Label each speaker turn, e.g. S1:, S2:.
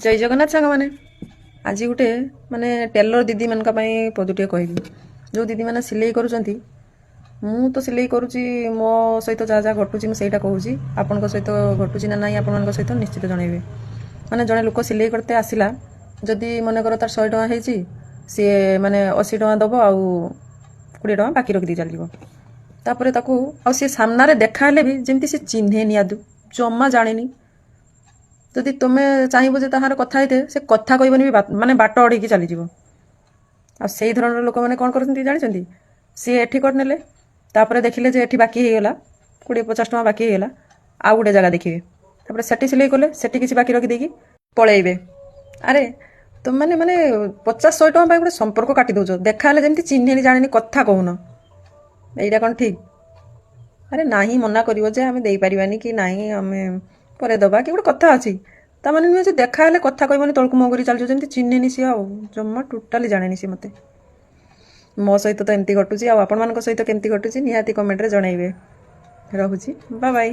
S1: जय जगन्नाथ सांग मैंने आज गोटे माने टेलर दीदी मान पदुटे कहबी जो दीदी मैंने सिलाई करुँच मु तो सिलाई करुँची मो सहित जहाँ जहाँ घटुची मुझे कहूँ आपण सहित घटुची ना ना आपण सहित निश्चित जनइबे माने जड़े लोक सिलाई करते आसला जदि मनकर तार 100 टଙ୍କା ହେଇଛି सी माने 80 टଙ୍କା दब आ 20 टଙ୍କା बाकी रखी चलो तापर ताकू आ सी सामने देखा भी जमती सी चिन्हेनी आदु जमा जानी जदि तुमे चाहब जे ताहार कथा होते से कथा कहबनी भी माने बाट अड़ेकी चलीज आ धरण लोक मैंने कौन कर जानते सी एठी करने तापर देखिले जे एठी बाकी होगा 20-50 टଙ୍କା बाकी होगा आउ गोटे जगह देखिए तापर सेठी सिलाई कले सेठी किसी बाकी रखिदेकी पलैबे अरे तुम मैंने माने 50-100 टଙ୍କା गोटे संपर्क काटी दौच देखा जमी चिन्हेनी जानी कथा कहून यहीटा कौन ठीक अरे नहीं मना कर आम देपारानी कि नहीं आम पर दबा कि गोटे कथा अच्छी ताने नुहे जो देखा कथा कहबनी तलक मुह कर चलु जमी चिन्हेनी सी आ जमा टोटाली जाने सी मत मो सहित तो एमती घटुची आपण मान सहित केमती घटुची निहाती कमेंट रे जनइबे। रहुची बाय बाय।